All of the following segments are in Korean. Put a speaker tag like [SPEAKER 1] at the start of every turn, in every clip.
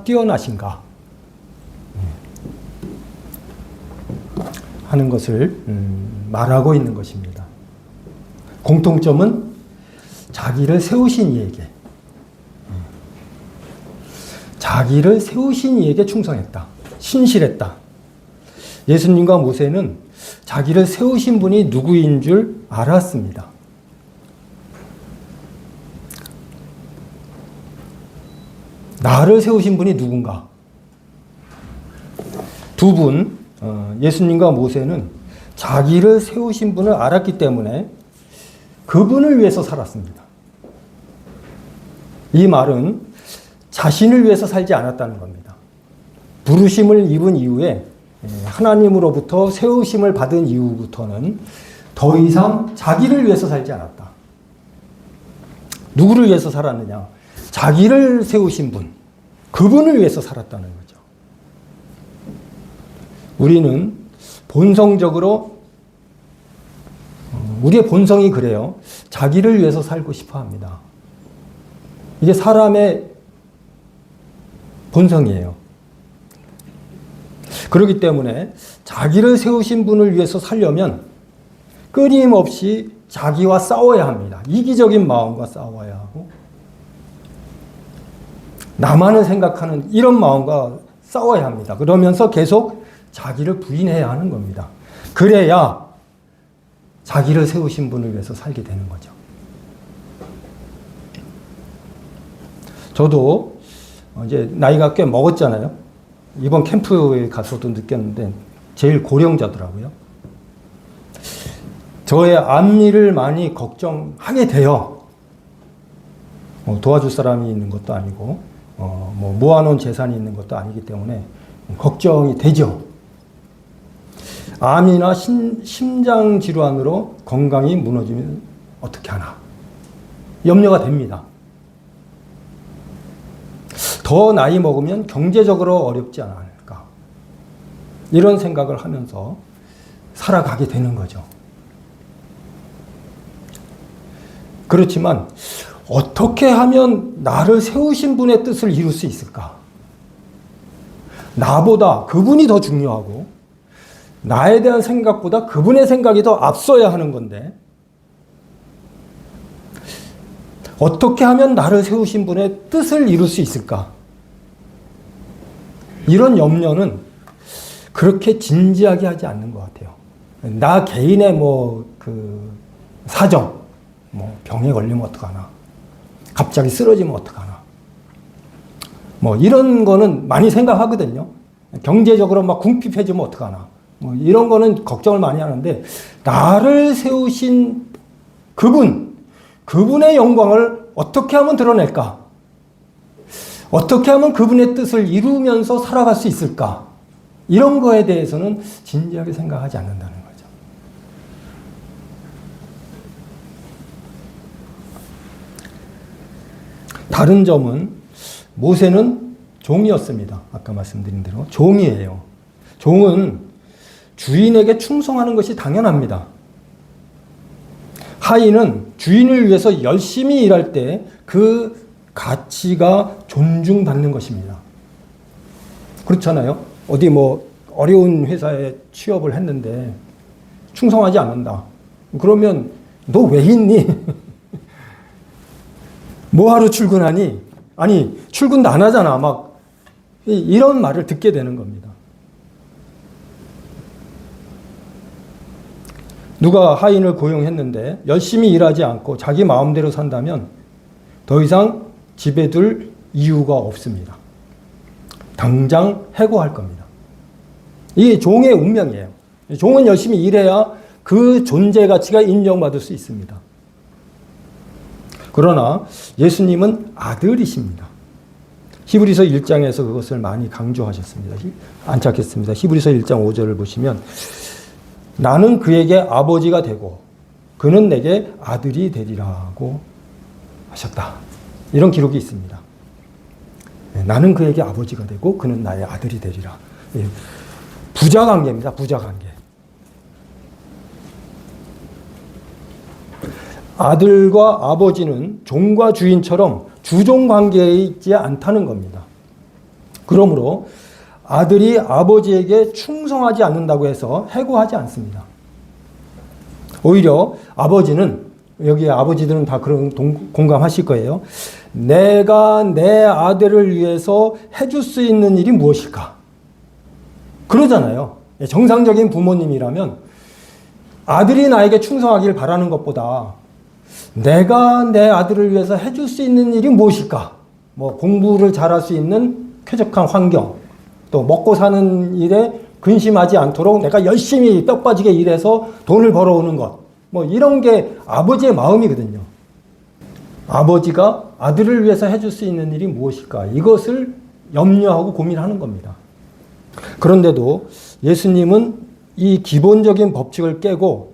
[SPEAKER 1] 뛰어나신가 하는 것을 말하고 있는 것입니다. 공통점은 자기를 세우신 이에게, 자기를 세우신 이에게 충성했다. 신실했다. 예수님과 모세는 자기를 세우신 분이 누구인 줄 알았습니다. 나를 세우신 분이 누군가? 두 분, 예수님과 모세는 자기를 세우신 분을 알았기 때문에 그분을 위해서 살았습니다. 이 말은 자신을 위해서 살지 않았다는 겁니다. 부르심을 입은 이후에 하나님으로부터 세우심을 받은 이후부터는 더 이상 자기를 위해서 살지 않았다. 누구를 위해서 살았느냐? 자기를 세우신 분, 그분을 위해서 살았다는 거죠. 우리는 본성적으로, 우리의 본성이 그래요. 자기를 위해서 살고 싶어 합니다. 이게 사람의 본성이에요. 그렇기 때문에 자기를 세우신 분을 위해서 살려면 끊임없이 자기와 싸워야 합니다. 이기적인 마음과 싸워야 하고, 나만을 생각하는 이런 마음과 싸워야 합니다. 그러면서 계속 자기를 부인해야 하는 겁니다. 그래야 자기를 세우신 분을 위해서 살게 되는 거죠. 저도 이제 나이가 꽤 먹었잖아요. 이번 캠프에 가서도 느꼈는데 제일 고령자더라고요. 저의 앞일을 많이 걱정하게 돼요. 도와줄 사람이 있는 것도 아니고 모아놓은 재산이 있는 것도 아니기 때문에 걱정이 되죠. 암이나 심장 질환으로 건강이 무너지면 어떻게 하나 염려가 됩니다. 더 나이 먹으면 경제적으로 어렵지 않을까, 이런 생각을 하면서 살아가게 되는 거죠. 그렇지만 어떻게 하면 나를 세우신 분의 뜻을 이룰 수 있을까? 나보다 그분이 더 중요하고 나에 대한 생각보다 그분의 생각이 더 앞서야 하는 건데, 어떻게 하면 나를 세우신 분의 뜻을 이룰 수 있을까? 이런 염려는 그렇게 진지하게 하지 않는 것 같아요. 나 개인의 사정, 병에 걸리면 어떡하나, 갑자기 쓰러지면 어떡하나, 이런 거는 많이 생각하거든요. 경제적으로 막 궁핍해지면 어떡하나, 이런 거는 걱정을 많이 하는데, 나를 세우신 그분의 영광을 어떻게 하면 드러낼까? 어떻게 하면 그분의 뜻을 이루면서 살아갈 수 있을까? 이런 거에 대해서는 진지하게 생각하지 않는다는 거죠. 다른 점은 모세는 종이었습니다. 아까 말씀드린 대로 종이에요. 종은 주인에게 충성하는 것이 당연합니다. 하인은 주인을 위해서 열심히 일할 때 그 가치가 존중받는 것입니다. 그렇잖아요. 어디 어려운 회사에 취업을 했는데 충성하지 않는다. 그러면 너 왜 있니? 뭐하러 출근하니? 아니, 출근도 안 하잖아. 막 이런 말을 듣게 되는 겁니다. 누가 하인을 고용했는데 열심히 일하지 않고 자기 마음대로 산다면 더 이상 집에 둘 이유가 없습니다. 당장 해고할 겁니다. 이게 종의 운명이에요. 종은 열심히 일해야 그 존재 가치가 인정받을 수 있습니다. 그러나 예수님은 아들이십니다. 히브리서 1장에서 그것을 많이 강조하셨습니다. 안 찾겠습니다. 히브리서 1장 5절을 보시면 나는 그에게 아버지가 되고 그는 내게 아들이 되리라고 하셨다. 이런 기록이 있습니다. 나는 그에게 아버지가 되고 그는 나의 아들이 되리라. 부자관계입니다. 부자관계. 아들과 아버지는 종과 주인처럼 주종 관계에 있지 않다는 겁니다. 그러므로 아들이 아버지에게 충성하지 않는다고 해서 해고하지 않습니다. 오히려 아버지는, 여기 아버지들은 다 그런 공감하실 거예요. 내가 내 아들을 위해서 해줄 수 있는 일이 무엇일까? 그러잖아요. 정상적인 부모님이라면 아들이 나에게 충성하길 바라는 것보다 내가 내 아들을 위해서 해줄 수 있는 일이 무엇일까? 뭐 공부를 잘할 수 있는 쾌적한 환경, 또 먹고 사는 일에 근심하지 않도록 내가 열심히 뼈 빠지게 일해서 돈을 벌어오는 것, 뭐 이런 게 아버지의 마음이거든요. 아버지가 아들을 위해서 해줄 수 있는 일이 무엇일까? 이것을 염려하고 고민하는 겁니다. 그런데도 예수님은 이 기본적인 법칙을 깨고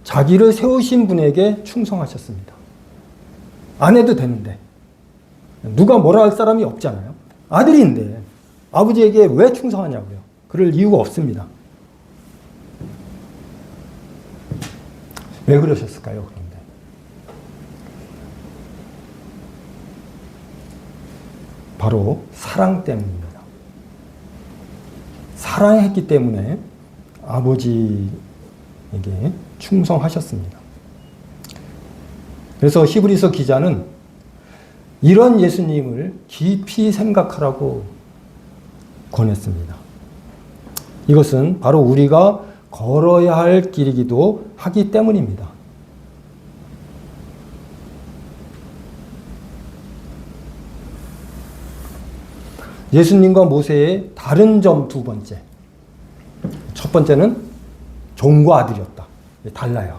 [SPEAKER 1] 자기를 세우신 분에게 충성하셨습니다. 안 해도 되는데. 누가 뭐라 할 사람이 없잖아요. 아들인데 아버지에게 왜 충성하냐고요. 그럴 이유가 없습니다. 왜 그러셨을까요? 그런데 바로 사랑 때문입니다. 사랑했기 때문에 아버지에게 충성하셨습니다. 그래서 히브리서 기자는 이런 예수님을 깊이 생각하라고 권했습니다. 이것은 바로 우리가 걸어야 할 길이기도 하기 때문입니다. 예수님과 모세의 다른 점 두 번째. 첫 번째는 종과 아들이었다. 달라요.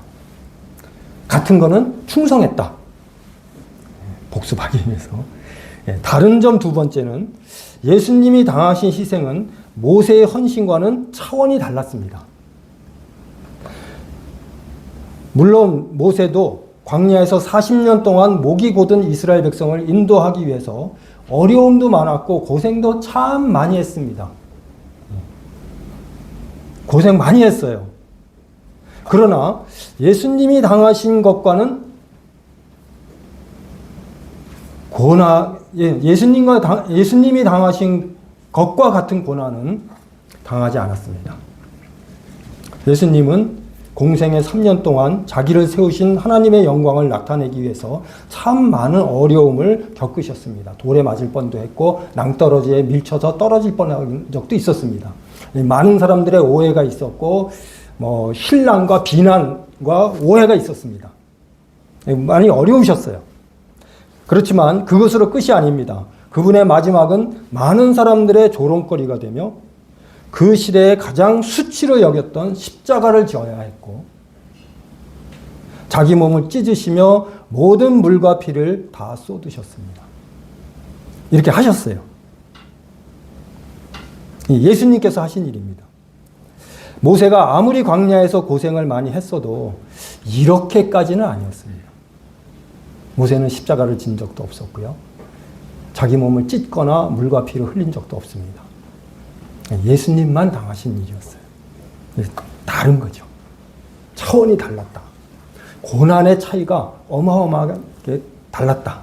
[SPEAKER 1] 같은 거는 충성했다. 복습하기 위해서. 다른 점 두 번째는 예수님이 당하신 희생은 모세의 헌신과는 차원이 달랐습니다. 물론 모세도 광야에서 40년 동안 목이 곧은 이스라엘 백성을 인도하기 위해서 어려움도 많았고 고생도 참 많이 했습니다. 고생 많이 했어요. 그러나 예수님이 당하신 것과는 예수님이 당하신 것과 같은 고난은 당하지 않았습니다. 예수님은 공생의 3년 동안 자기를 세우신 하나님의 영광을 나타내기 위해서 참 많은 어려움을 겪으셨습니다. 돌에 맞을 뻔도 했고 낭떠러지에 밀쳐서 떨어질 뻔한 적도 있었습니다. 많은 사람들의 오해가 있었고 신랑과 비난과 오해가 있었습니다. 많이 어려우셨어요. 그렇지만 그것으로 끝이 아닙니다. 그분의 마지막은 많은 사람들의 조롱거리가 되며 그 시대에 가장 수치로 여겼던 십자가를 지어야 했고 자기 몸을 찢으시며 모든 물과 피를 다 쏟으셨습니다. 이렇게 하셨어요. 예수님께서 하신 일입니다. 모세가 아무리 광야에서 고생을 많이 했어도 이렇게까지는 아니었습니다. 모세는 십자가를 진 적도 없었고요. 자기 몸을 찢거나 물과 피를 흘린 적도 없습니다. 예수님만 당하신 일이었어요. 다른 거죠. 차원이 달랐다. 고난의 차이가 어마어마하게 달랐다.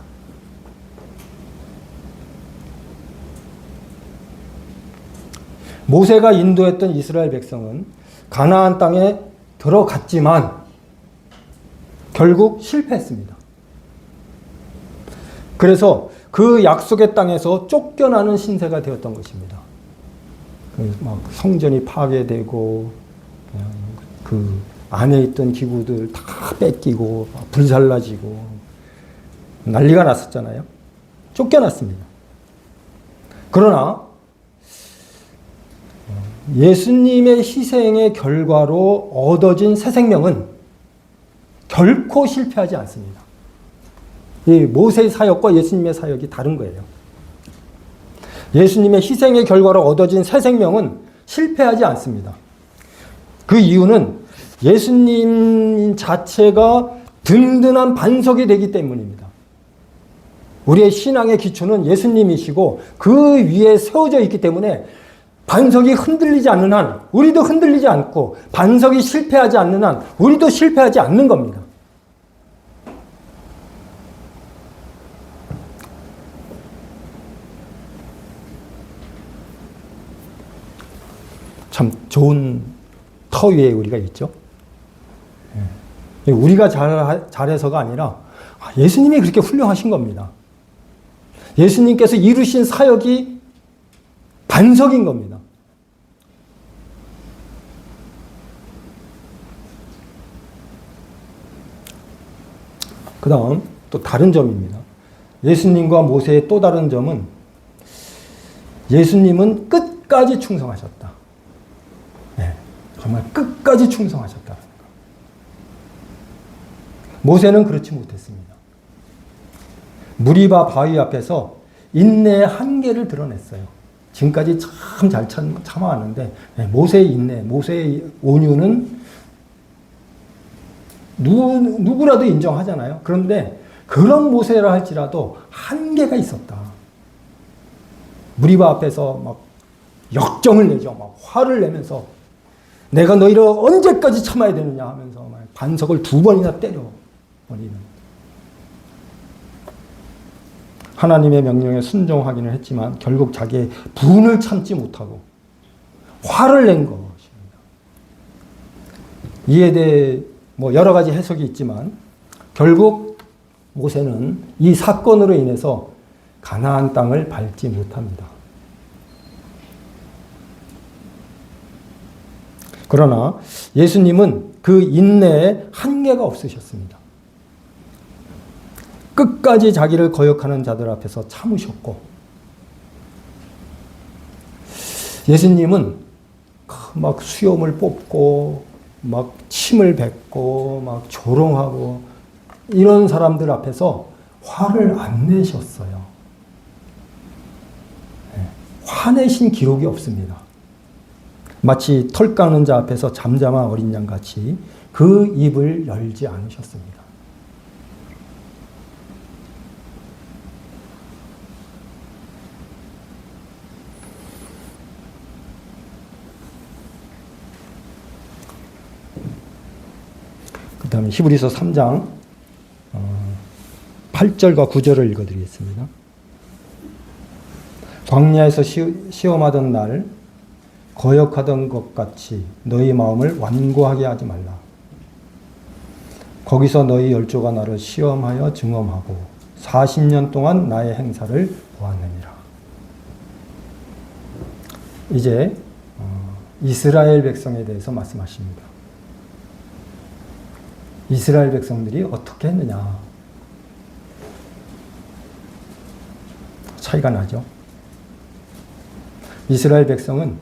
[SPEAKER 1] 모세가 인도했던 이스라엘 백성은 가나안 땅에 들어갔지만 결국 실패했습니다. 그래서 그 약속의 땅에서 쫓겨나는 신세가 되었던 것입니다. 막 성전이 파괴되고 그 안에 있던 기구들 다 뺏기고 불살라지고 난리가 났었잖아요. 쫓겨났습니다. 그러나 예수님의 희생의 결과로 얻어진 새 생명은 결코 실패하지 않습니다. 이 모세의 사역과 예수님의 사역이 다른 거예요. 예수님의 희생의 결과로 얻어진 새 생명은 실패하지 않습니다. 그 이유는 예수님 자체가 든든한 반석이 되기 때문입니다. 우리의 신앙의 기초는 예수님이시고 그 위에 세워져 있기 때문에 반석이 흔들리지 않는 한 우리도 흔들리지 않고 반석이 실패하지 않는 한 우리도 실패하지 않는 겁니다. 참 좋은 터 위에 우리가 있죠. 우리가 잘해서가 아니라 예수님이 그렇게 훌륭하신 겁니다. 예수님께서 이루신 사역이 반석인 겁니다. 그 다음 또 다른 점입니다. 예수님과 모세의 또 다른 점은 예수님은 끝까지 충성하셨다. 네, 정말 끝까지 충성하셨다. 모세는 그렇지 못했습니다. 무리바 바위 앞에서 인내의 한계를 드러냈어요. 지금까지 참 잘 참아왔는데 모세의 인내, 모세의 온유는 누구라도 인정하잖아요. 그런데 그런 모세라 할지라도 한계가 있었다. 무리바 앞에서 막 역정을 내죠. 막 화를 내면서 내가 너희를 언제까지 참아야 되느냐 하면서 막 반석을 2번이나 때려버리는. 하나님의 명령에 순종하기는 했지만 결국 자기의 분을 참지 못하고 화를 낸 것입니다. 이에 대해 여러 가지 해석이 있지만 결국 모세는 이 사건으로 인해서 가나안 땅을 밟지 못합니다. 그러나 예수님은 그 인내에 한계가 없으셨습니다. 끝까지 자기를 거역하는 자들 앞에서 참으셨고, 예수님은 막 수염을 뽑고 막 침을 뱉고 막 조롱하고 이런 사람들 앞에서 화를 안 내셨어요. 화내신 기록이 없습니다. 마치 털 깎는 자 앞에서 잠잠한 어린 양같이 그 입을 열지 않으셨습니다. 그 다음에 히브리서 3장 8절과 9절을 읽어드리겠습니다. 광야에서 시험하던 날 거역하던 것 같이 너희 마음을 완고하게 하지 말라. 거기서 너희 열조가 나를 시험하여 증언하고 40년 동안 나의 행사를 보았느니라. 이제 이스라엘 백성에 대해서 말씀하십니다. 이스라엘 백성들이 어떻게 했느냐. 차이가 나죠. 이스라엘 백성은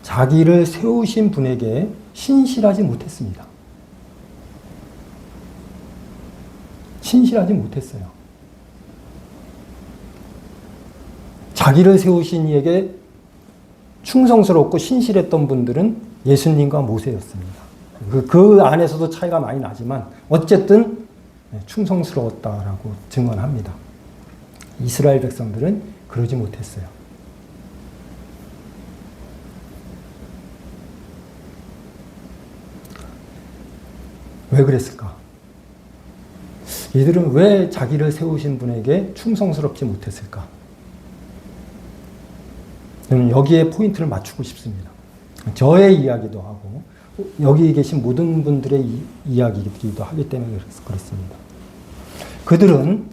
[SPEAKER 1] 자기를 세우신 분에게 신실하지 못했습니다. 신실하지 못했어요. 자기를 세우신 이에게 충성스럽고 신실했던 분들은 예수님과 모세였습니다. 그 안에서도 차이가 많이 나지만 어쨌든 충성스러웠다라고 증언합니다. 이스라엘 백성들은 그러지 못했어요. 왜 그랬을까? 이들은 왜 자기를 세우신 분에게 충성스럽지 못했을까? 저는 여기에 포인트를 맞추고 싶습니다. 저의 이야기도 하고 여기 계신 모든 분들의 이야기이기도 하기 때문에 그렇습니다. 그들은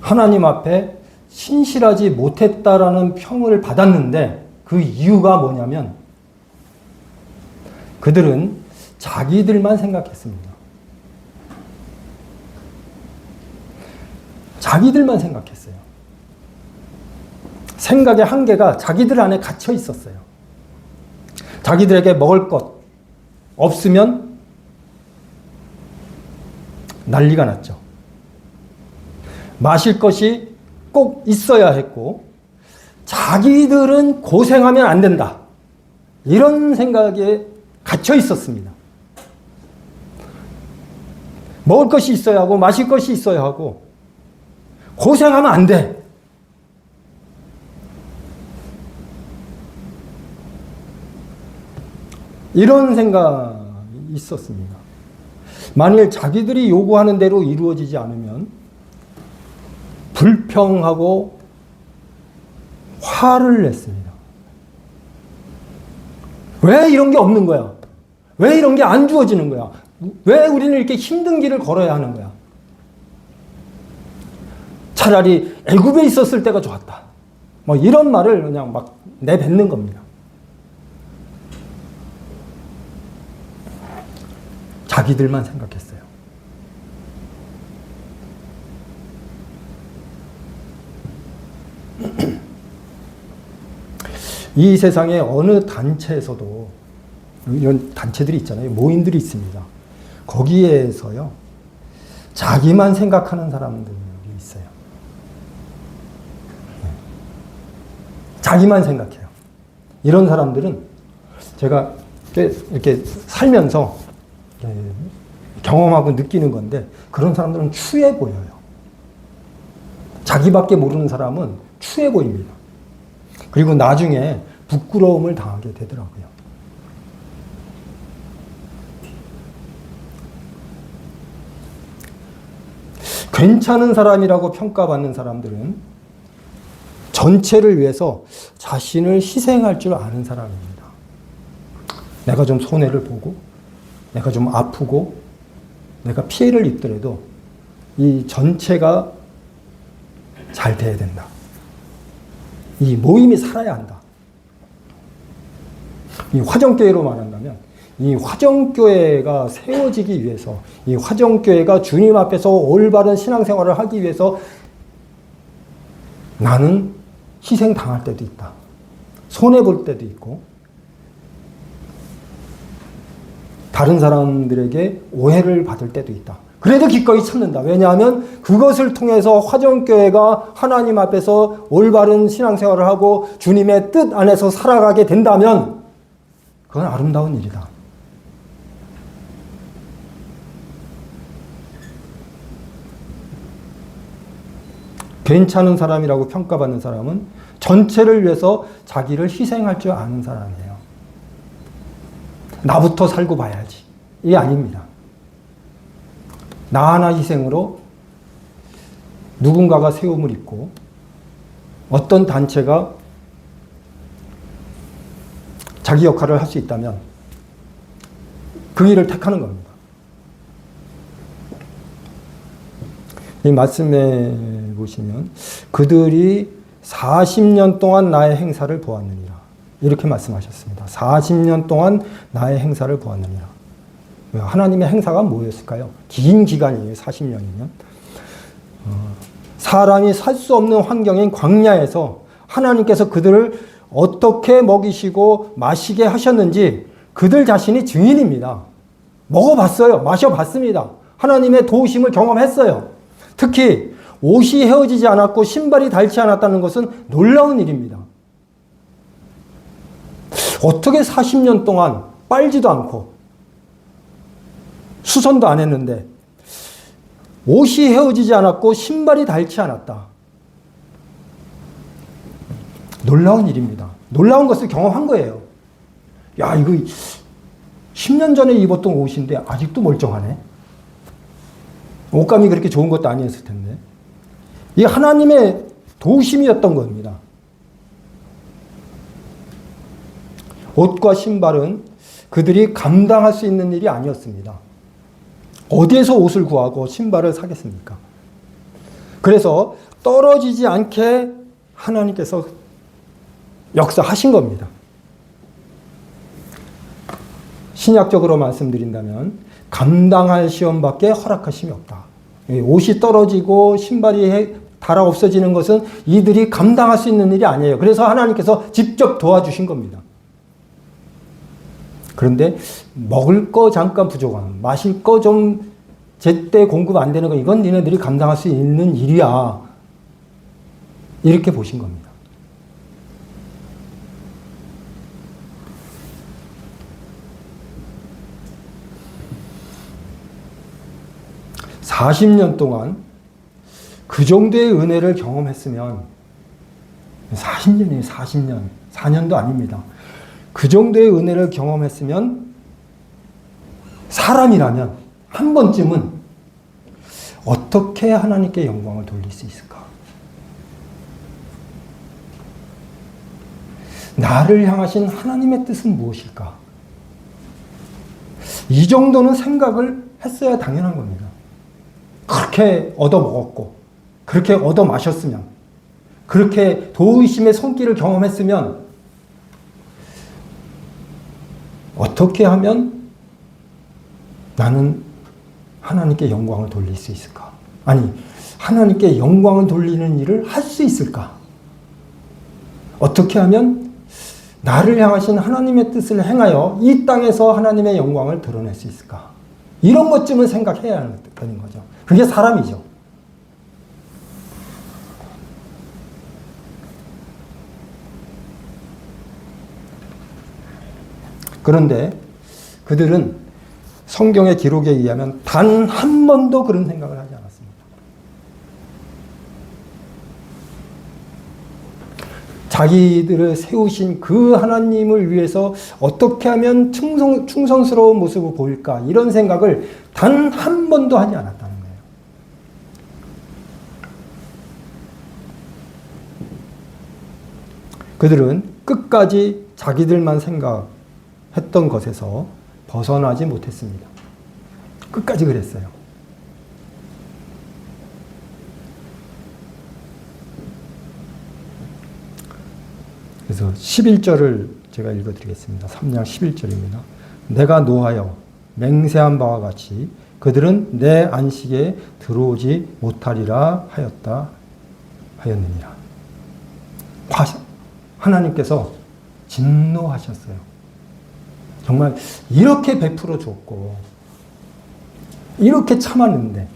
[SPEAKER 1] 하나님 앞에 신실하지 못했다라는 평을 받았는데 그 이유가 뭐냐면 그들은 자기들만 생각했습니다. 자기들만 생각했어요. 생각의 한계가 자기들 안에 갇혀 있었어요. 자기들에게 먹을 것 없으면 난리가 났죠. 마실 것이 꼭 있어야 했고 자기들은 고생하면 안 된다. 이런 생각에 갇혀 있었습니다. 먹을 것이 있어야 하고 마실 것이 있어야 하고 고생하면 안 돼. 이런 생각이 있었습니다. 만일 자기들이 요구하는 대로 이루어지지 않으면 불평하고 화를 냈습니다. 왜 이런 게 없는 거야? 왜 이런 게 안 주어지는 거야? 왜 우리는 이렇게 힘든 길을 걸어야 하는 거야? 차라리 애굽에 있었을 때가 좋았다. 뭐 이런 말을 그냥 막 내뱉는 겁니다. 자기들만 생각했어요. 이 세상에 어느 단체에서도 이런 단체들이 있잖아요. 모임들이 있습니다. 거기에서요, 자기만 생각하는 사람들이 있어요. 자기만 생각해요. 이런 사람들은 제가 이렇게 살면서 경험하고 느끼는 건데, 그런 사람들은 추해 보여요. 자기밖에 모르는 사람은 추해 보입니다. 그리고 나중에 부끄러움을 당하게 되더라고요. 괜찮은 사람이라고 평가받는 사람들은 전체를 위해서 자신을 희생할 줄 아는 사람입니다. 내가 좀 손해를 보고, 내가 좀 아프고, 내가 피해를 입더라도 이 전체가 잘 돼야 된다. 이 모임이 살아야 한다. 이 화정교회로 말한다면, 이 화정교회가 세워지기 위해서, 이 화정교회가 주님 앞에서 올바른 신앙생활을 하기 위해서 나는 희생당할 때도 있다. 손해볼 때도 있고, 다른 사람들에게 오해를 받을 때도 있다. 그래도 기꺼이 참는다. 왜냐하면 그것을 통해서 화정교회가 하나님 앞에서 올바른 신앙생활을 하고 주님의 뜻 안에서 살아가게 된다면 그건 아름다운 일이다. 괜찮은 사람이라고 평가받는 사람은 전체를 위해서 자기를 희생할 줄 아는 사람이에요. 나부터 살고 봐야지. 이게 아닙니다. 나 하나 희생으로 누군가가 세움을 입고 어떤 단체가 자기 역할을 할 수 있다면 그 일을 택하는 겁니다. 이 말씀에 보시면 그들이 40년 동안 나의 행사를 보았느니라. 이렇게 말씀하셨습니다. 40년 동안 나의 행사를 보았느니라. 하나님의 행사가 뭐였을까요? 긴 기간이에요. 40년이면. 사람이 살 수 없는 환경인 광야에서 하나님께서 그들을 어떻게 먹이시고 마시게 하셨는지 그들 자신이 증인입니다. 먹어봤어요. 마셔봤습니다. 하나님의 도우심을 경험했어요. 특히 옷이 헤어지지 않았고 신발이 닳지 않았다는 것은 놀라운 일입니다. 어떻게 40년 동안 빨지도 않고 수선도 안 했는데 옷이 헤어지지 않았고 신발이 닳지 않았다. 놀라운 일입니다. 놀라운 것을 경험한 거예요. 야, 이거 10년 전에 입었던 옷인데 아직도 멀쩡하네. 옷감이 그렇게 좋은 것도 아니었을 텐데. 이게 하나님의 도우심이었던 겁니다. 옷과 신발은 그들이 감당할 수 있는 일이 아니었습니다. 어디에서 옷을 구하고 신발을 사겠습니까? 그래서 떨어지지 않게 하나님께서 역사하신 겁니다. 신약적으로 말씀드린다면 감당할 시험밖에 허락하심이 없다. 옷이 떨어지고 신발이 닳아 없어지는 것은 이들이 감당할 수 있는 일이 아니에요. 그래서 하나님께서 직접 도와주신 겁니다. 그런데 먹을 거 잠깐 부족한, 마실 거 좀 제때 공급 안 되는 거, 이건 니네들이 감당할 수 있는 일이야. 이렇게 보신 겁니다. (40년) 동안 그 정도의 은혜를 경험했으면 40년이에요. 40년. 4년도 아닙니다. 그 정도의 은혜를 경험했으면 사람이라면 한 번쯤은 어떻게 하나님께 영광을 돌릴 수 있을까? 나를 향하신 하나님의 뜻은 무엇일까? 이 정도는 생각을 했어야 당연한 겁니다. 그렇게 얻어먹었고, 그렇게 얻어마셨으면, 그렇게 도의심의 손길을 경험했으면, 어떻게 하면 나는 하나님께 영광을 돌릴 수 있을까? 아니, 하나님께 영광을 돌리는 일을 할 수 있을까? 어떻게 하면 나를 향하신 하나님의 뜻을 행하여 이 땅에서 하나님의 영광을 드러낼 수 있을까? 이런 것쯤은 생각해야 되는 거죠. 그게 사람이죠. 그런데 그들은 성경의 기록에 의하면 단 한 번도 그런 생각을 하지 않았습니다. 자기들을 세우신 그 하나님을 위해서 어떻게 하면 충성스러운 모습을 보일까, 이런 생각을 단 한 번도 하지 않았다는 거예요. 그들은 끝까지 자기들만 생각했던 것에서 벗어나지 못했습니다. 끝까지 그랬어요. 그래서 11절을 제가 읽어드리겠습니다. 3장 11절입니다. 내가 노하여 맹세한 바와 같이 그들은 내 안식에 들어오지 못하리라 하였느니라. 하나님께서 진노하셨어요. 정말 이렇게 베풀어 줬고 이렇게 참았는데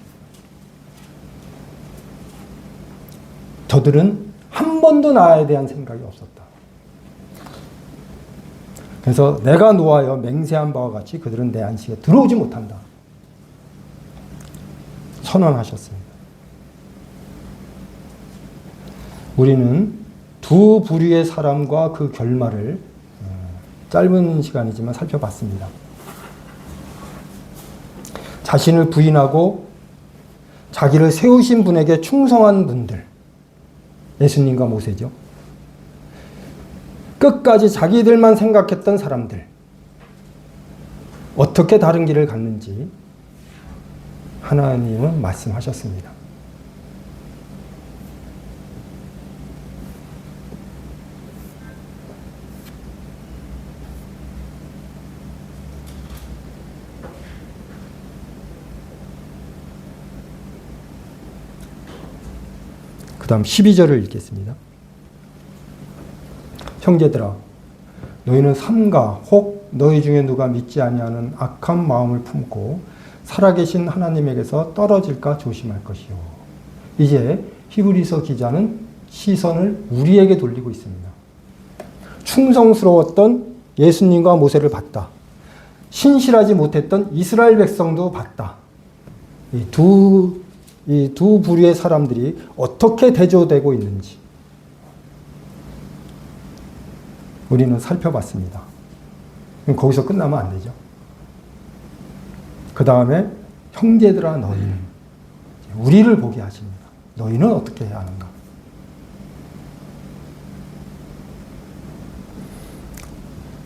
[SPEAKER 1] 저들은 한 번도 나에 대한 생각이 없었다. 그래서 내가 노하여 맹세한 바와 같이 그들은 내 안식에 들어오지 못한다. 선언하셨습니다. 우리는 두 부류의 사람과 그 결말을 짧은 시간이지만 살펴봤습니다. 자신을 부인하고 자기를 세우신 분에게 충성한 분들, 예수님과 모세죠. 끝까지 자기들만 생각했던 사람들, 어떻게 다른 길을 갔는지 하나님은 말씀하셨습니다. 그 다음 12절을 읽겠습니다. 형제들아, 너희는 삼가 혹 너희 중에 누가 믿지 아니하는 악한 마음을 품고 살아계신 하나님에게서 떨어질까 조심할 것이요. 이제 히브리서 기자는 시선을 우리에게 돌리고 있습니다. 충성스러웠던 예수님과 모세를 봤다. 신실하지 못했던 이스라엘 백성도 봤다. 이 두 부류의 사람들이 어떻게 대조되고 있는지 우리는 살펴봤습니다. 그럼 거기서 끝나면 안 되죠. 그 다음에 형제들아 너희는, 우리를 보게 하십니다. 너희는 어떻게 해야 하는가?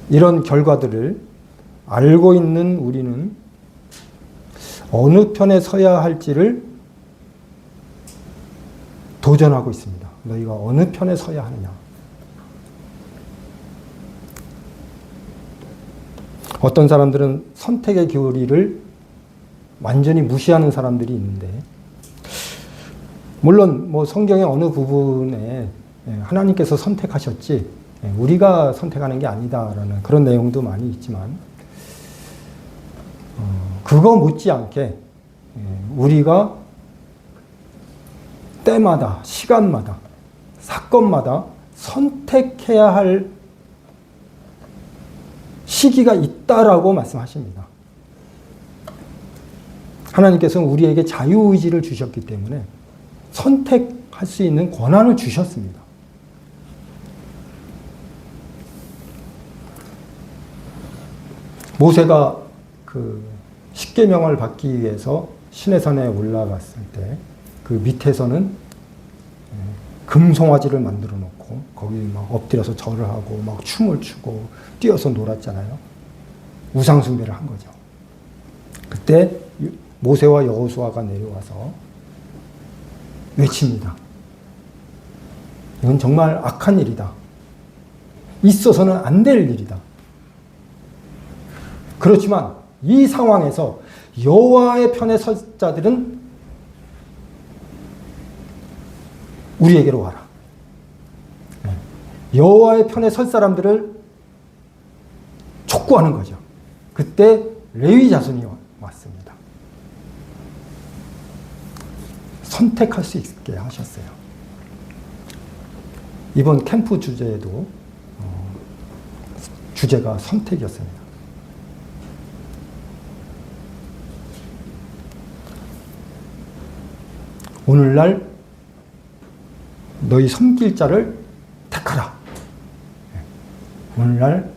[SPEAKER 1] 이런 결과들을 알고 있는 우리는 어느 편에 서야 할지를 도전하고 있습니다. 너희가 어느 편에 서야 하느냐? 어떤 사람들은 선택의 교리를 완전히 무시하는 사람들이 있는데, 물론 뭐 성경의 어느 부분에 하나님께서 선택하셨지 우리가 선택하는 게 아니다라는 그런 내용도 많이 있지만, 그거 못지않게 우리가 때마다, 시간마다, 사건마다 선택해야 할 시기가 있다라고 말씀하십니다. 하나님께서는 우리에게 자유의지를 주셨기 때문에 선택할 수 있는 권한을 주셨습니다. 모세가 그 십계명을 받기 위해서 시내산에 올라갔을 때 그 밑에서는 금송아지를 만들어 놓고 거기 막 엎드려서 절을 하고 막 춤을 추고 뛰어서 놀았잖아요. 우상숭배를 한 거죠. 그때 모세와 여호수아가 내려와서 외칩니다. 이건 정말 악한 일이다. 있어서는 안 될 일이다. 그렇지만 이 상황에서 여호와의 편에 설 자들은 우리에게로 와라. 여호와의 편에 설 사람들을 촉구하는 거죠. 그때 레위 자손이 왔습니다. 선택할 수 있게 하셨어요. 이번 캠프 주제에도 주제가 선택이었습니다. 오늘날 너희 섬길 자를 택하라. 오늘날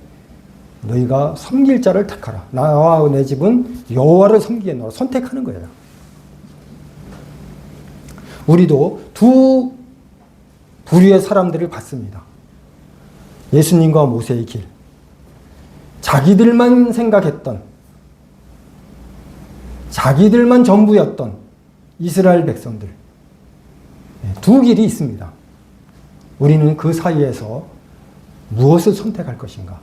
[SPEAKER 1] 너희가 섬길 자를 택하라. 나와 내 집은 여호와를 섬기겠노라. 선택하는 거예요. 우리도 두 부류의 사람들을 봤습니다. 예수님과 모세의 길. 자기들만 생각했던, 자기들만 전부였던 이스라엘 백성들. 두 길이 있습니다. 우리는 그 사이에서 무엇을 선택할 것인가?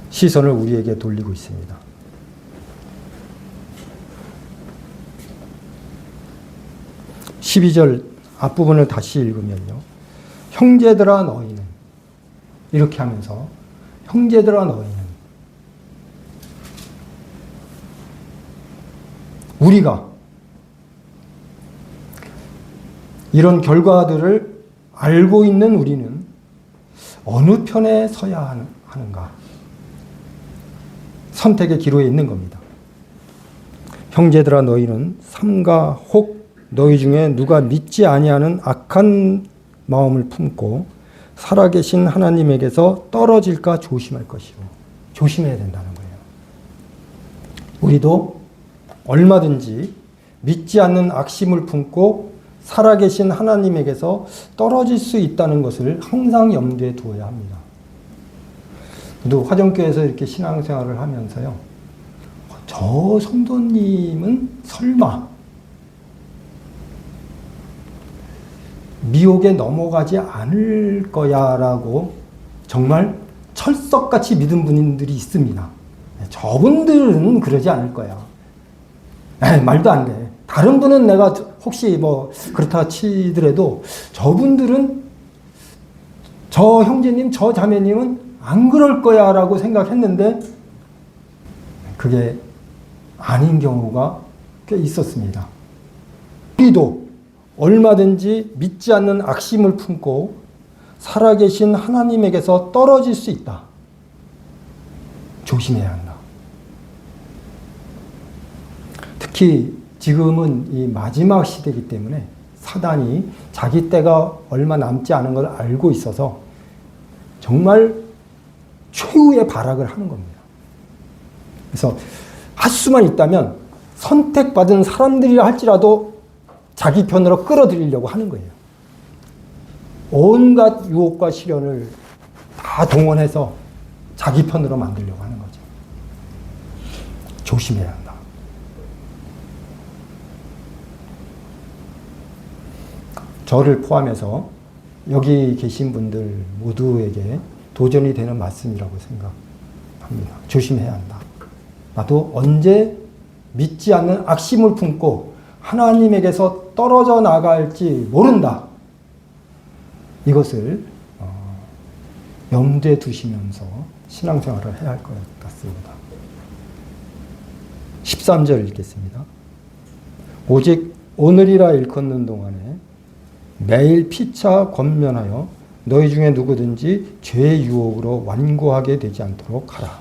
[SPEAKER 1] 시선을 우리에게 돌리고 있습니다. 12절 앞부분을 다시 읽으면요. 형제들아 너희는, 이렇게 하면서 형제들아 너희는, 우리가 이런 결과들을 알고 있는 우리는 어느 편에 서야 하는가? 선택의 기로에 있는 겁니다. 형제들아 너희는 삼가 혹 너희 중에 누가 믿지 아니하는 악한 마음을 품고 살아계신 하나님에게서 떨어질까 조심할 것이고, 조심해야 된다는 거예요. 우리도 얼마든지 믿지 않는 악심을 품고 살아계신 하나님에게서 떨어질 수 있다는 것을 항상 염두에 두어야 합니다. 저도 화정교회에서 이렇게 신앙생활을 하면서요, 저 성도님은 설마 미혹에 넘어가지 않을 거야 라고 정말 철석같이 믿은 분들이 있습니다. 저분들은 그러지 않을 거야. 말도 안 돼. 다른 분은 내가 혹시 뭐 그렇다 치더라도 저분들은, 저 형제님, 저 자매님은 안 그럴 거야 라고 생각했는데 그게 아닌 경우가 꽤 있었습니다. 우리도 얼마든지 믿지 않는 악심을 품고 살아계신 하나님에게서 떨어질 수 있다. 조심해야 한다. 특히 지금은 이 마지막 시대이기 때문에 사단이 자기 때가 얼마 남지 않은 걸 알고 있어서 정말 최후의 발악을 하는 겁니다. 그래서 할 수만 있다면 선택받은 사람들이라 할지라도 자기 편으로 끌어들이려고 하는 거예요. 온갖 유혹과 시련을 다 동원해서 자기 편으로 만들려고 하는 거죠. 조심해야 한다. 저를 포함해서 여기 계신 분들 모두에게 도전이 되는 말씀이라고 생각합니다. 조심해야 한다. 나도 언제 믿지 않는 악심을 품고 하나님에게서 떨어져 나갈지 모른다. 이것을 염두에 두시면서 신앙생활을 해야 할 것 같습니다. 13절 읽겠습니다. 오직 오늘이라 일컫는 동안에 매일 피차 권면하여 너희 중에 누구든지 죄의 유혹으로 완고하게 되지 않도록 하라.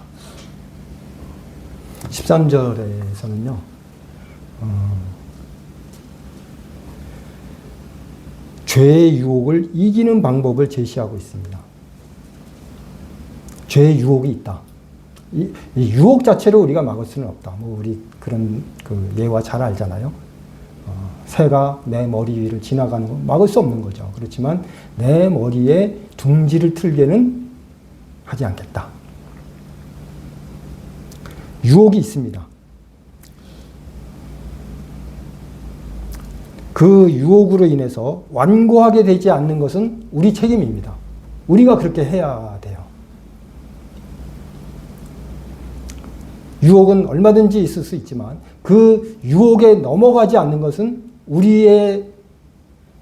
[SPEAKER 1] 13절에서는요. 죄의 유혹을 이기는 방법을 제시하고 있습니다. 죄의 유혹이 있다. 이 유혹 자체로 우리가 막을 수는 없다. 뭐 우리 그런 그 예화 잘 알잖아요. 새가 내 머리 위를 지나가는 건 막을 수 없는 거죠. 그렇지만 내 머리에 둥지를 틀게는 하지 않겠다. 유혹이 있습니다. 그 유혹으로 인해서 완고하게 되지 않는 것은 우리 책임입니다. 우리가 그렇게 해야 돼요. 유혹은 얼마든지 있을 수 있지만 그 유혹에 넘어가지 않는 것은 우리의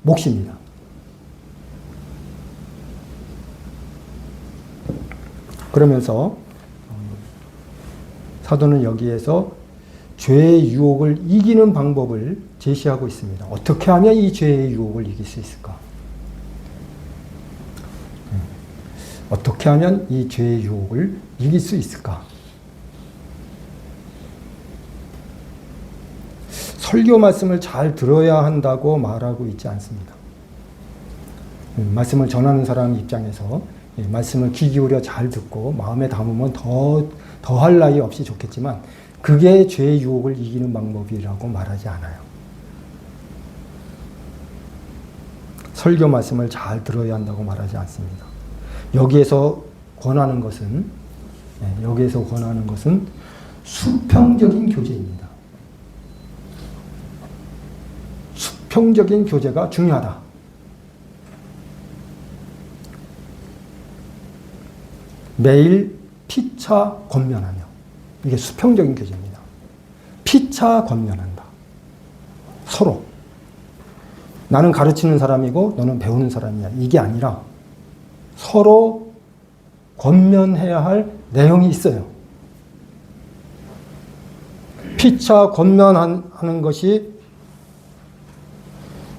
[SPEAKER 1] 몫입니다. 그러면서 사도는 여기에서 죄의 유혹을 이기는 방법을 제시하고 있습니다. 어떻게 하면 이 죄의 유혹을 이길 수 있을까? 어떻게 하면 이 죄의 유혹을 이길 수 있을까? 설교 말씀을 잘 들어야 한다고 말하고 있지 않습니다. 말씀을 전하는 사람 입장에서 말씀을 귀 기울여 잘 듣고 마음에 담으면 더할 나위 없이 좋겠지만 그게 죄의 유혹을 이기는 방법이라고 말하지 않아요. 설교 말씀을 잘 들어야 한다고 말하지 않습니다. 여기에서 권하는 것은 수평적인 교제입니다. 수평적인 교제가 중요하다. 매일 피차 권면하며, 이게 수평적인 교제입니다. 피차 권면한다. 서로. 나는 가르치는 사람이고 너는 배우는 사람이야. 이게 아니라 서로 권면해야 할 내용이 있어요. 피차 권면하는 것이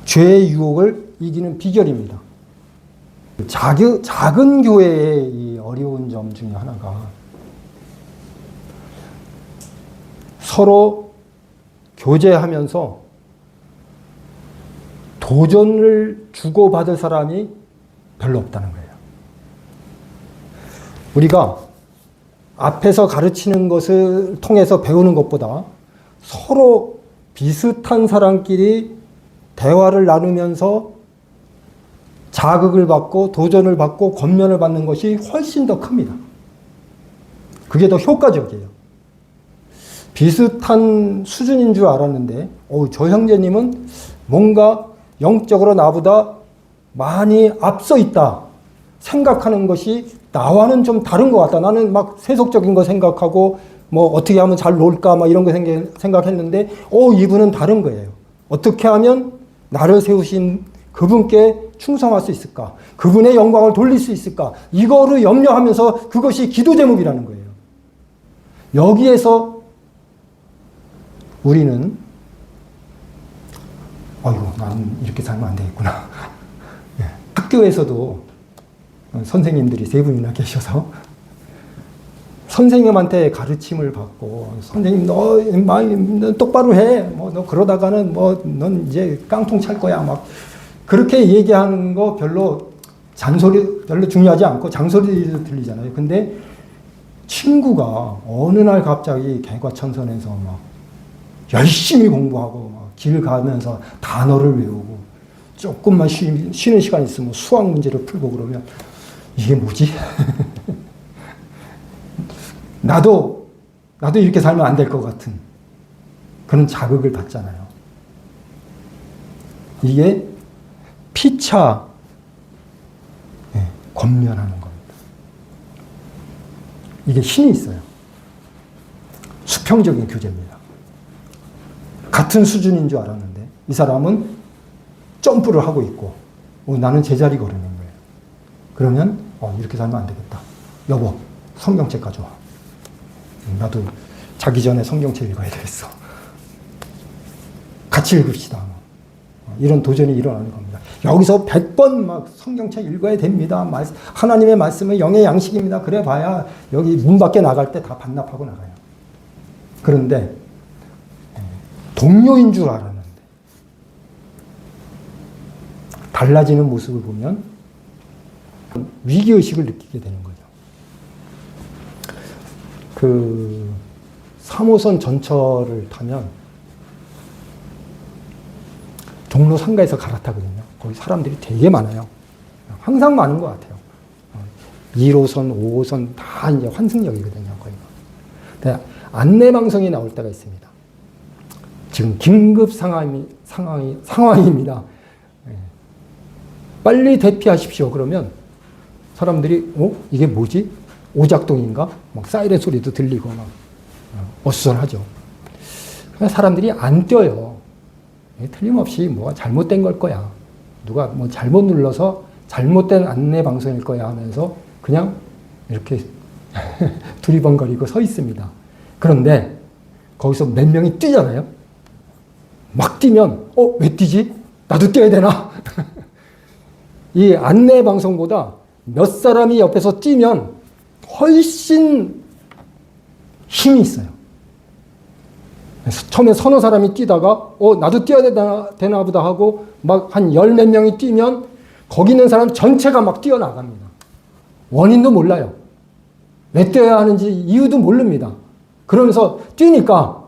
[SPEAKER 1] 죄의 유혹을 이기는 비결입니다. 작은 교회의 이 어려운 점 중에 하나가 서로 교제하면서 도전을 주고받을 사람이 별로 없다는 거예요. 우리가 앞에서 가르치는 것을 통해서 배우는 것보다 서로 비슷한 사람끼리 대화를 나누면서 자극을 받고 도전을 받고 권면을 받는 것이 훨씬 더 큽니다. 그게 더 효과적이에요. 비슷한 수준인 줄 알았는데 저 형제님은 뭔가 영적으로 나보다 많이 앞서 있다 생각하는 것이 나와는 좀 다른 것 같다. 나는 막 세속적인 거 생각하고 뭐 어떻게 하면 잘 놀까 막 이런 거 생각했는데 이분은 다른 거예요. 어떻게 하면 나를 세우신 그분께 충성할 수 있을까? 그분의 영광을 돌릴 수 있을까? 이거를 염려하면서 그것이 기도 제목이라는 거예요. 여기에서 우리는 나는 이렇게 살면 안 되겠구나. 학교에서도 선생님들이 3분이나 계셔서 선생님한테 가르침을 받고 선생님 너 똑바로 해. 너 그러다가는 넌 이제 깡통 찰 거야. 막 그렇게 얘기하는 거 별로 중요하지 않고 장소리도 들리잖아요. 근데 친구가 어느 날 갑자기 개과천선해서 막 열심히 공부하고 막 길 가면서 단어를 외우고 조금만 쉬는 시간 있으면 수학 문제를 풀고 그러면 이게 뭐지? 나도 이렇게 살면 안 될 것 같은 그런 자극을 받잖아요. 이게 피차 권면하는 겁니다. 이게 힘이 있어요. 수평적인 교제입니다. 같은 수준인 줄 알았는데 이 사람은 점프를 하고 있고 나는 제자리 걸음인 거예요. 그러면 이렇게 살면 안 되겠다. 여보, 성경책 가져와. 나도 자기 전에 성경책 읽어야 되겠어. 같이 읽읍시다. 이런 도전이 일어나는 겁니다. 여기서 100번 막 성경책 읽어야 됩니다. 하나님의 말씀은 영의 양식입니다. 그래 봐야 여기 문 밖에 나갈 때 다 반납하고 나가요. 그런데 동료인 줄 알았는데 달라지는 모습을 보면 위기의식을 느끼게 되는 거죠. 3호선 전철을 타면 종로 상가에서 갈아타거든요. 거기 사람들이 되게 많아요. 항상 많은 것 같아요. 1호선, 5호선 다 이제 환승역이거든요, 거기가. 근데 안내방송이 나올 때가 있습니다. 지금 긴급 상황입니다. 빨리 대피하십시오. 그러면 사람들이, 이게 뭐지? 오작동인가? 막 사이렌 소리도 들리고 막 어수선하죠. 사람들이 안 뛰어요. 틀림없이 뭐가 잘못된 걸 거야. 누가 뭐 잘못 눌러서 잘못된 안내 방송일 거야 하면서 그냥 이렇게 두리번거리고 서 있습니다. 그런데 거기서 몇 명이 뛰잖아요. 막 뛰면 왜 뛰지? 나도 뛰어야 되나? 이 안내 방송보다 몇 사람이 옆에서 뛰면 훨씬 힘이 있어요. 처음에 서너 사람이 뛰다가 나도 뛰어야 되나 보다 하고 막 한 열 몇 명이 뛰면 거기 있는 사람 전체가 막 뛰어나갑니다. 원인도 몰라요. 왜 뛰어야 하는지 이유도 모릅니다. 그러면서 뛰니까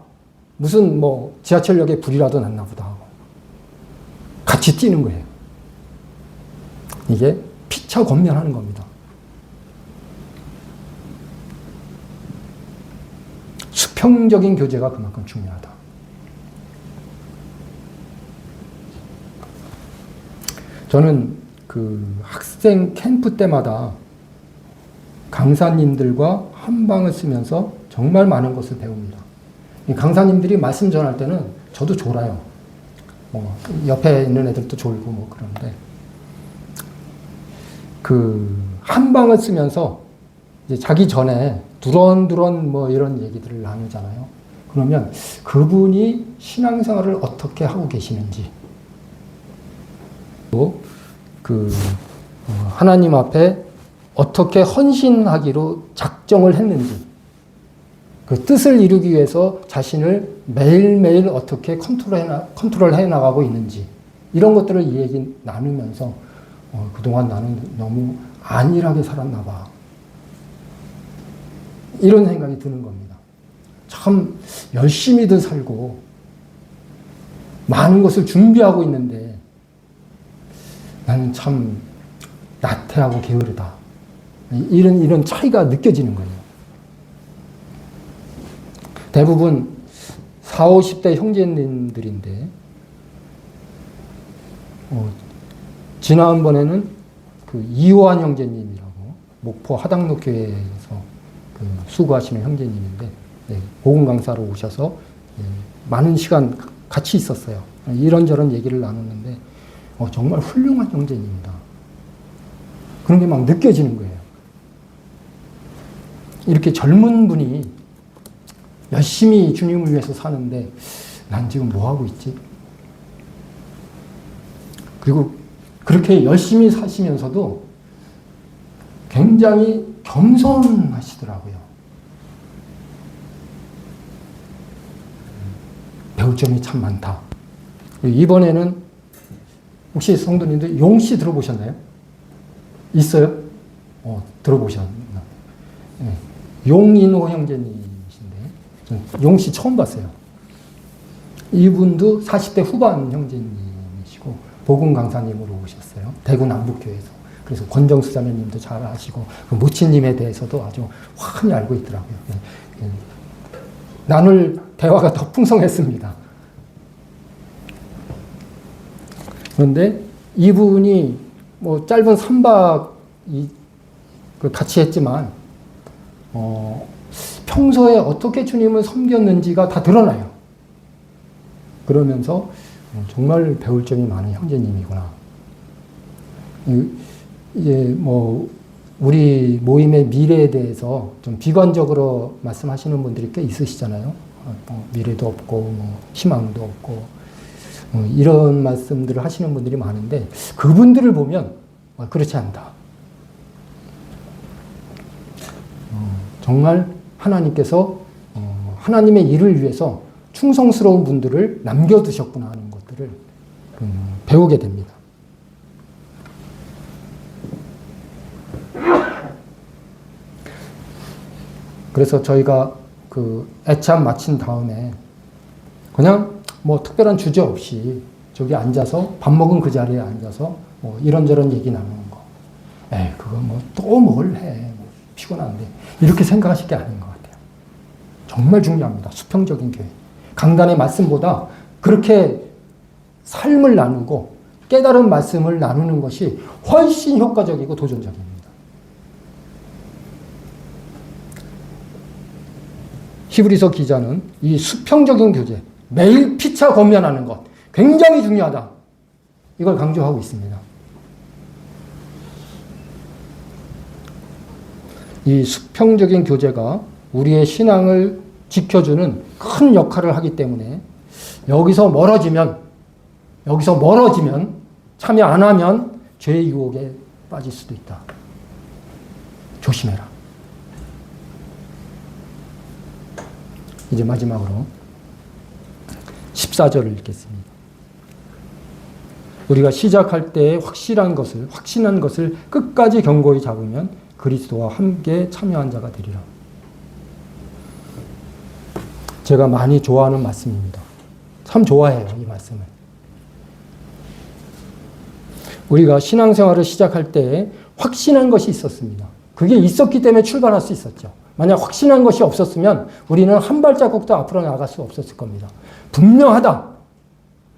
[SPEAKER 1] 무슨 뭐 지하철역에 불이라도 났나 보다 하고 같이 뛰는 거예요. 이게 피차권면하는 겁니다. 수평적인 교제가 그만큼 중요하다. 저는 그 학생 캠프 때마다 강사님들과 한방을 쓰면서 정말 많은 것을 배웁니다. 이 강사님들이 말씀 전할 때는 저도 졸아요. 옆에 있는 애들도 졸고 뭐 그런데 그 한방을 쓰면서 이제 자기 전에 두런두런 뭐 이런 얘기들을 나누잖아요. 그러면 그분이 신앙생활을 어떻게 하고 계시는지, 또 그 하나님 앞에 어떻게 헌신하기로 작정을 했는지, 그 뜻을 이루기 위해서 자신을 매일매일 어떻게 컨트롤해 나가고 있는지, 이런 것들을 이 얘기 나누면서 그동안 나는 너무 안일하게 살았나 봐. 이런 생각이 드는 겁니다. 참 열심히들 살고 많은 것을 준비하고 있는데 나는 참 나태하고 게으르다. 이런 차이가 느껴지는 거예요. 대부분 40, 50대 형제님들인데 지난번에는 그 이호환 형제님이라고 목포 하당로교회에서 그 수고하시는 형제님인데 복음 강사로 오셔서 많은 시간 같이 있었어요. 이런저런 얘기를 나눴는데 정말 훌륭한 형제님이다. 그런 게 막 느껴지는 거예요. 이렇게 젊은 분이 열심히 주님을 위해서 사는데 난 지금 뭐 하고 있지? 그리고 그렇게 열심히 사시면서도 굉장히 겸손하시더라고요. 배울 점이 참 많다. 이번에는 혹시 성도님들 용씨 들어보셨나요? 있어요? 들어보셨나? 네. 용인호 형제님이신데 전 용씨 처음 봤어요. 이분도 40대 후반 형제님이시고 복음 강사님으로 오셨어요. 대구 남북교회에서. 그래서 권정수 자매님도 잘 아시고 그 모치님에 대해서도 아주 환히 알고 있더라고요. 나눌 대화가 더 풍성했습니다. 그런데 이분이 뭐 짧은 3박 같이 했지만 평소에 어떻게 주님을 섬겼는지가 다 드러나요. 그러면서 정말 배울 점이 많은 형제님이구나. 이제 뭐 우리 모임의 미래에 대해서 좀 비관적으로 말씀하시는 분들이 꽤 있으시잖아요. 미래도 없고 뭐 희망도 없고 이런 말씀들을 하시는 분들이 많은데 그분들을 보면 그렇지 않다. 정말 하나님께서 하나님의 일을 위해서 충성스러운 분들을 남겨두셨구나 하는 것들을 배우게 됩니다. 그래서 저희가 그 애참 마친 다음에 그냥 뭐 특별한 주제 없이 저기 앉아서 밥 먹은 그 자리에 앉아서 뭐 이런저런 얘기 나누는 거. 에이, 그거 뭐 또 뭘 해. 뭐 피곤한데. 이렇게 생각하실 게 아닌 것 같아요. 정말 중요합니다. 수평적인 교회. 강단의 말씀보다 그렇게 삶을 나누고 깨달은 말씀을 나누는 것이 훨씬 효과적이고 도전적입니다. 히브리서 기자는 이 수평적인 교제, 매일 피차 권면하는 것, 굉장히 중요하다. 이걸 강조하고 있습니다. 이 수평적인 교제가 우리의 신앙을 지켜주는 큰 역할을 하기 때문에 여기서 멀어지면 참여 안 하면 죄의 유혹에 빠질 수도 있다. 조심해라. 이제 마지막으로 14절을 읽겠습니다. 우리가 시작할 때 확신한 것을 끝까지 견고히 잡으면 그리스도와 함께 참여한 자가 되리라. 제가 많이 좋아하는 말씀입니다. 참 좋아해요, 이 말씀을. 우리가 신앙생활을 시작할 때 확신한 것이 있었습니다. 그게 있었기 때문에 출발할 수 있었죠. 만약 확신한 것이 없었으면 우리는 한 발자국도 앞으로 나갈 수 없었을 겁니다. 분명하다.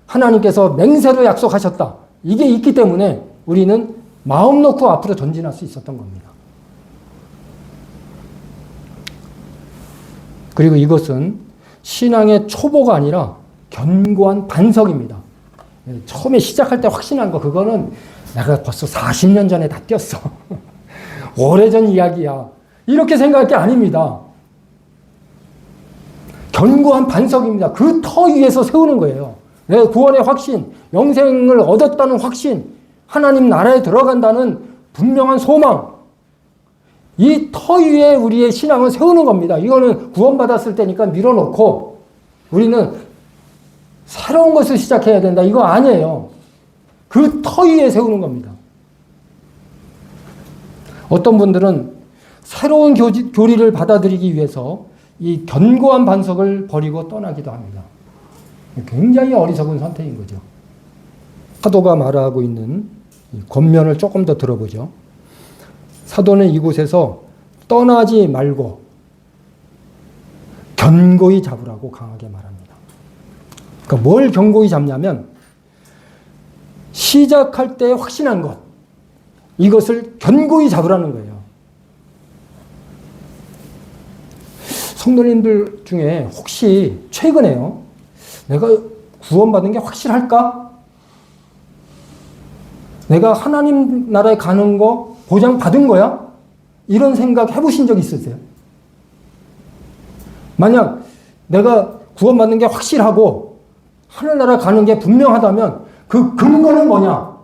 [SPEAKER 1] 하나님께서 맹세로 약속하셨다. 이게 있기 때문에 우리는 마음 놓고 앞으로 전진할 수 있었던 겁니다. 그리고 이것은 신앙의 초보가 아니라 견고한 반석입니다. 처음에 시작할 때 확신한 거, 그거는 내가 벌써 40년 전에 다 뛰었어. 오래전 이야기야. 이렇게 생각할 게 아닙니다. 견고한 반석입니다. 그 터 위에서 세우는 거예요. 내 구원의 확신, 영생을 얻었다는 확신, 하나님 나라에 들어간다는 분명한 소망, 이 터 위에 우리의 신앙을 세우는 겁니다. 이거는 구원받았을 때니까 밀어놓고 우리는 새로운 것을 시작해야 된다. 이거 아니에요. 그 터 위에 세우는 겁니다. 어떤 분들은 새로운 교리를 받아들이기 위해서 이 견고한 반석을 버리고 떠나기도 합니다. 굉장히 어리석은 선택인 거죠. 사도가 말하고 있는 권면을 조금 더 들어보죠. 사도는 이곳에서 떠나지 말고 견고히 잡으라고 강하게 말합니다. 그러니까 뭘 견고히 잡냐면 시작할 때 확신한 것, 이것을 견고히 잡으라는 거예요. 성도님들 중에 혹시 최근에요, 내가 구원받은 게 확실할까? 내가 하나님 나라에 가는 거 보장 받은 거야? 이런 생각 해보신 적 있으세요? 만약 내가 구원받는 게 확실하고 하늘나라 가는 게 분명하다면 그 근거는 뭐냐?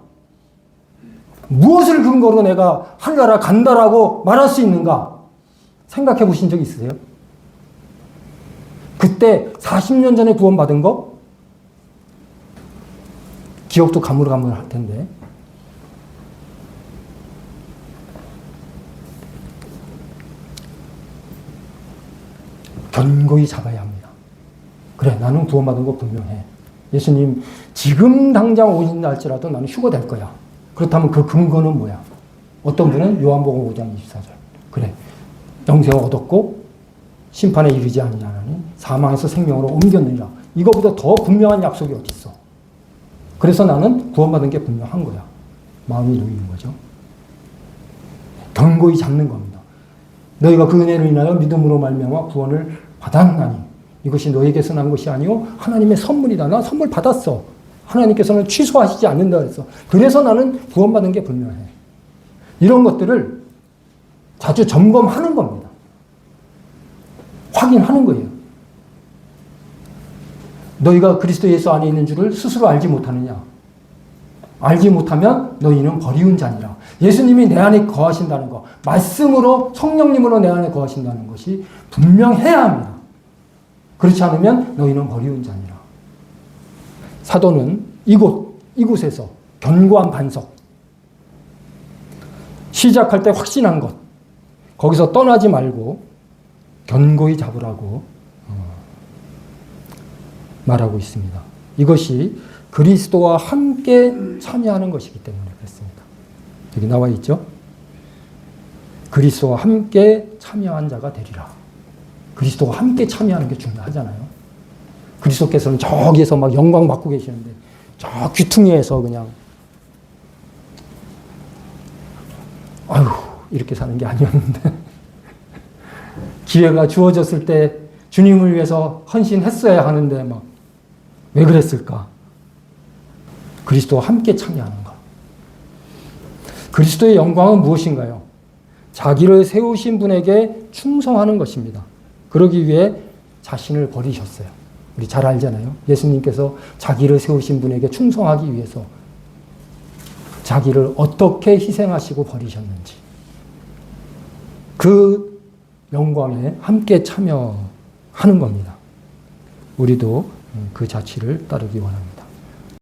[SPEAKER 1] 무엇을 근거로 내가 하늘나라 간다라고 말할 수 있는가? 생각해 보신 적 있으세요? 그때 40년 전에 구원받은 거? 기억도 가물가물할 텐데. 견고히 잡아야 합니다. 그래, 나는 구원받은 거 분명해. 예수님 지금 당장 오신다 할지라도 나는 휴거될 거야. 그렇다면 그 근거는 뭐야? 어떤 분은 요한복음 5장 24절. 그래, 영생을 얻었고 심판에 이르지 아니하나니 사망에서 생명으로 옮겼느니라. 이거보다 더 분명한 약속이 어디 있어? 그래서 나는 구원받은 게 분명한 거야. 마음이 놓이는 거죠. 견고히 잡는 겁니다. 너희가 그 은혜로 인하여 믿음으로 말미암아 구원을 받았나니 이것이 너에게서 난 것이 아니요 하나님의 선물이다. 나 선물 받았어. 하나님께서는 취소하시지 않는다 그랬어. 그래서 나는 구원받은 게 분명해. 이런 것들을 자주 점검하는 겁니다. 확인하는 거예요. 너희가 그리스도 예수 안에 있는 줄을 스스로 알지 못하느냐? 알지 못하면 너희는 버리운 자니라. 예수님이 내 안에 거하신다는 것, 말씀으로 성령님으로 내 안에 거하신다는 것이 분명해야 합니다. 그렇지 않으면 너희는 버리운 자니라. 사도는 이곳에서 견고한 반석, 시작할 때 확신한 것, 거기서 떠나지 말고 견고히 잡으라고 말하고 있습니다. 이것이 그리스도와 함께 참여하는 것이기 때문에 그렇습니다. 여기 나와 있죠. 그리스도와 함께 참여한 자가 되리라. 그리스도와 함께 참여하는 게 중요하잖아요. 그리스도께서는 저기에서 막 영광 받고 계시는데 저 귀퉁이에서 그냥 아유 이렇게 사는 게 아니었는데 기회가 주어졌을 때 주님을 위해서 헌신했어야 하는데 막 왜 그랬을까? 그리스도와 함께 참여하는 것. 그리스도의 영광은 무엇인가요? 자기를 세우신 분에게 충성하는 것입니다. 그러기 위해 자신을 버리셨어요. 우리 잘 알잖아요. 예수님께서 자기를 세우신 분에게 충성하기 위해서 자기를 어떻게 희생하시고 버리셨는지 그 영광에 함께 참여하는 겁니다. 우리도 그 자취를 따르기 원합니다.